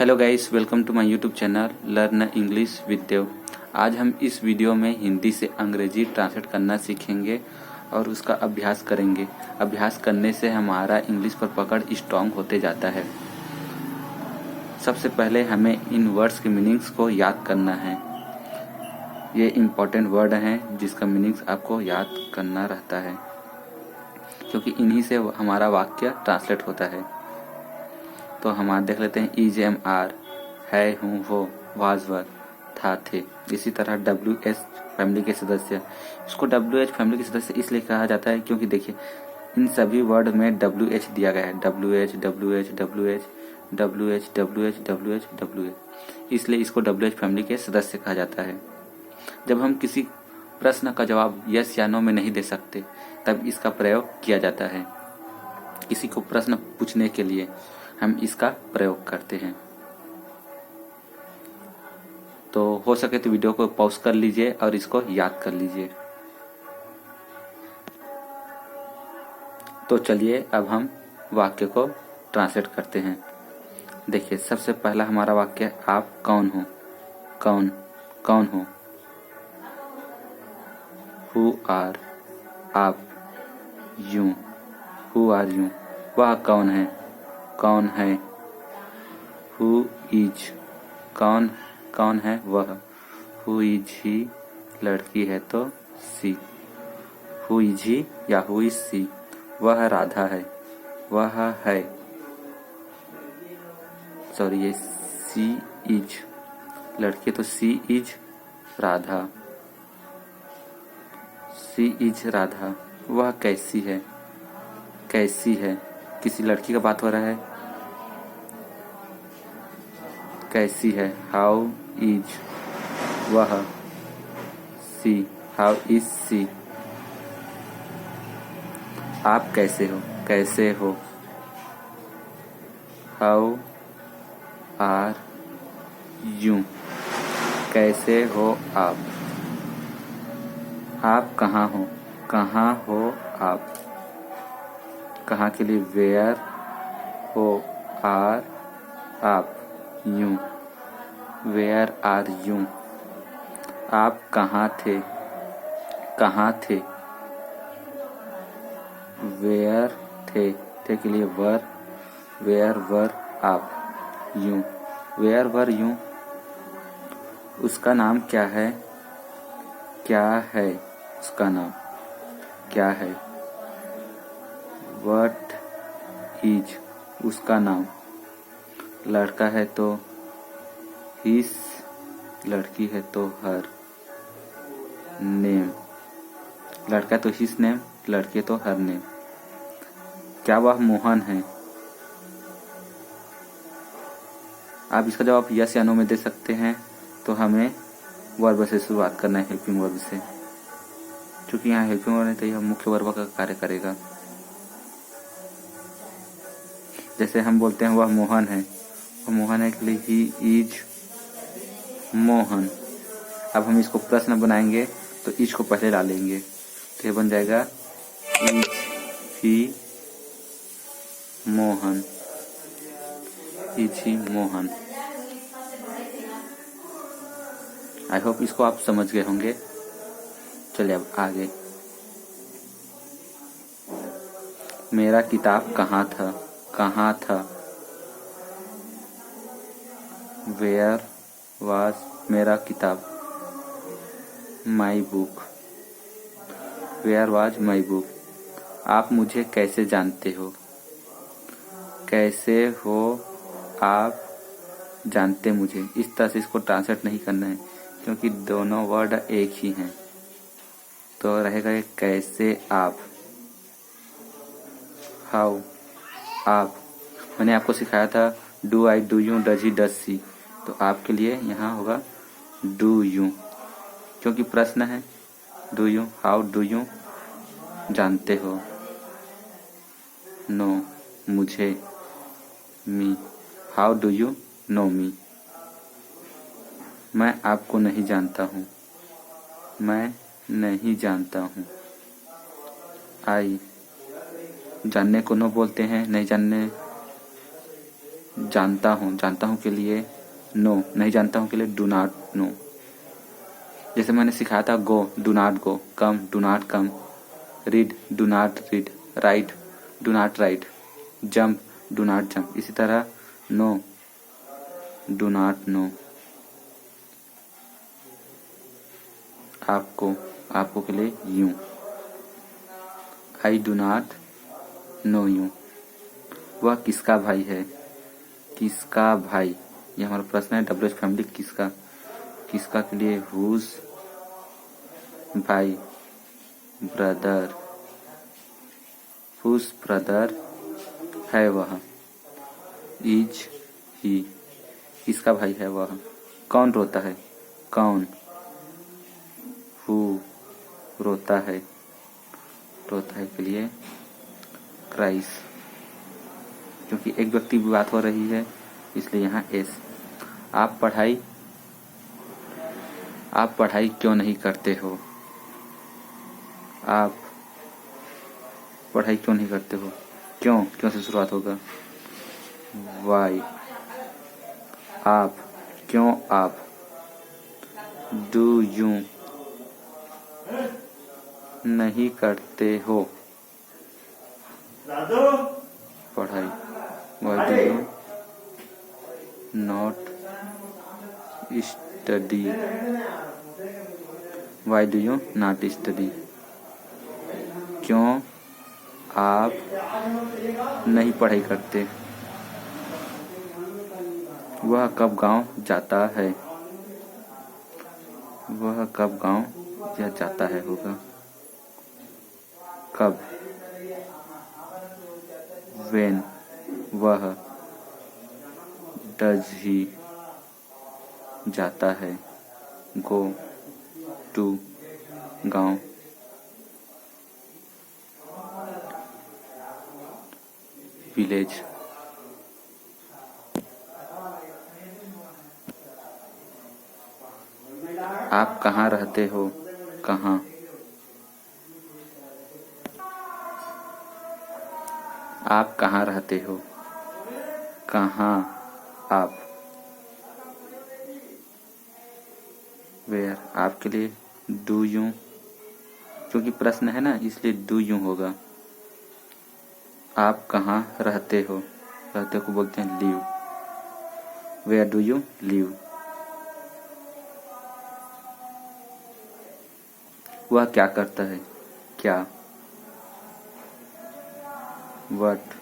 Hello guys, welcome to my YouTube channel learn English with Dev. आज हम इस video में हिंदी से अंग्रेजी ट्रांसलेट करना सीखेंगे और उसका अभ्यास करेंगे। अभ्यास करने से हमारा इंग्लिश पर पकड़ स्ट्रॉन्ग होते जाता है। सबसे पहले हमें इन वर्ड्स के मीनिंग्स को याद करना है। ये इम्पोर्टेंट वर्ड हैं जिसका मीनिंग्स आपको याद करना रहता है, क्योंकि इन्हीं से हमारा वाक्य ट्रांसलेट होता है। तो हम आज देख लेते हैं इज एम आर, है, हूँ, हो, वाज वर, था, थे। इसी तरह डब्ल्यू एच फैमिली के सदस्य। इसको डब्ल्यू एच फैमिली के सदस्य इसलिए कहा जाता है क्योंकि देखिए इन सभी वर्ड में डब्ल्यू एच दिया गया है। W H, W H, W H, W H, W H, W H, W H, इसलिए इसको डब्ल्यू एच फैमिली के सदस्य कहा जाता है। जब हम किसी प्रश्न का जवाब यस या नो में नहीं दे सकते तब इसका प्रयोग किया जाता है। किसी को प्रश्न पूछने के लिए हम इसका प्रयोग करते हैं। तो हो सके तो वीडियो को पॉज कर लीजिए और इसको याद कर लीजिए। तो चलिए अब हम वाक्य को ट्रांसलेट करते हैं। देखिए सबसे पहला हमारा वाक्य है, आप कौन हो। कौन, कौन हो। हु आर, आप। यू, हु आर यू, वह कौन है। कौन है। हु इज, कौन, कौन है वह। हु इज ही, लड़की है तो सी। हु इज ही या हु इज सी, वह राधा है। वह है, सॉरी ये सी इज, लड़की तो she is Radha. She is Radha. वह कैसी है। कैसी है, किसी लड़की का बात हो रहा है। कैसी है, हाउ इज, वह। सी, हाउ इज सी। आप कैसे हो। कैसे हो, हाउ आर यू, कैसे हो आप। आप कहाँ हो। कहाँ हो आप। कहाँ के लिए वेयर हो आर आप। You, where are you. आप कहाँ थे। कहाँ थे। वेयर थे के लिए वर, वेयर वर आप। You, where were you. उसका नाम क्या है। क्या है उसका नाम। क्या है। व्हाट इज, उसका नाम। लड़का है तो हिज, लड़की है तो हर। नेम, लड़का तो हिज नेम, लड़की तो हर नेम। क्या वह मोहन है। आप इसका जवाब यस या नो में दे सकते हैं। तो हमें वर्ब से शुरुआत करना है, हेल्पिंग वर्ब से। क्योंकि यहाँ हेल्पिंग वर्ब है तो यह मुख्य वर्ब का कार्य करेगा। जैसे हम बोलते हैं वह मोहन है, वह मोहन है के लिए ही इज मोहन। अब हम इसको प्रश्न बनाएंगे तो इज को पहले डालेंगे तो ये बन जाएगा is he Mohan. Is he Mohan. I hope इसको आप समझ गए होंगे। चलिए अब आगे। मेरा किताब कहाँ था। कहाँ था। वेयर वाज मेरा किताब। My book, where was my book. आप मुझे कैसे जानते हो। कैसे हो आप जानते मुझे। इस तरह से इसको ट्रांसलेट नहीं करना है क्योंकि दोनों वर्ड एक ही हैं। तो रहेगा ये कैसे आप। हाउ, आप। मैंने आपको सिखाया था do I, do you, does he, does she. तो आपके लिए यहाँ होगा डू यू, क्योंकि प्रश्न है। Do you, how do you, जानते हो। नो, मुझे। मी, हाउ डू यू नो मी। मैं आपको नहीं जानता हूँ। मैं नहीं जानता हूँ। आई, जानने को नो बोलते हैं, नहीं जानने जानता हूँ के लिए नो, नहीं जानता हूँ के लिए डू नॉट नो। जैसे मैंने सिखाया था go, do not go, come, do not come, read, do not read, write, do not write, jump, do not jump. इसी तरह नो, डू नॉट नो। आपको के लिए you, I do not know you. वह किसका भाई है, किसका भाई, ये हमारा प्रश्न है। WH फैमिली किसका, किसका के लिए हुज भाई, ब्रदर, हुज ब्रदर है वह, इज ही, किसका भाई है वह। कौन रोता है, कौन, हु रोता है, रोता है के लिए क्राइस, क्योंकि एक व्यक्ति की बात हो रही है इसलिए यहाँ एस। आप पढ़ाई क्यों नहीं करते हो, आप पढ़ाई क्यों नहीं करते हो, क्यों से शुरुआत होगा, वाई। आप, क्यों आप, डू यू नहीं करते हो पढ़ाई, why do you not study, why do you not study, क्यों आप नहीं पढ़ाई करते। वह कब गांव जाता है, वह कब गांव या जाता है होगा, कब, वेन, वह, डज ही जाता है, गो टू गांव, विलेज। आप कहाँ रहते हो, कहाँ, आप कहाँ रहते हो, कहाँ आप, वेयर। आपके लिए डू यू, क्योंकि प्रश्न है ना इसलिए डू यू होगा। आप कहाँ रहते हो, रहते को बोलते हैं live, where do you live. वह क्या करता है, क्या, वट,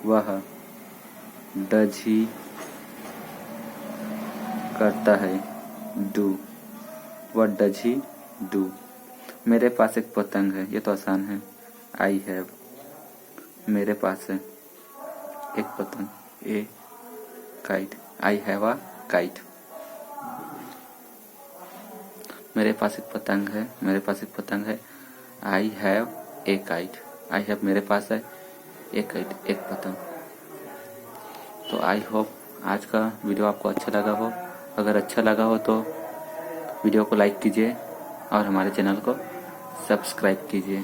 वह, डज ही करता है, do, what does he do. मेरे पास एक पतंग है, ये तो आसान है, आई हैव, मेरे पास है एक पतंग, ए kite, I have a kite. मेरे पास एक पतंग है, मेरे पास एक पतंग है, I have a kite, I have मेरे पास है एक काइट, एक पतंग। तो आई होप आज का वीडियो आपको अच्छा लगा हो। अगर अच्छा लगा हो तो वीडियो को लाइक कीजिए और हमारे चैनल को सब्सक्राइब कीजिए।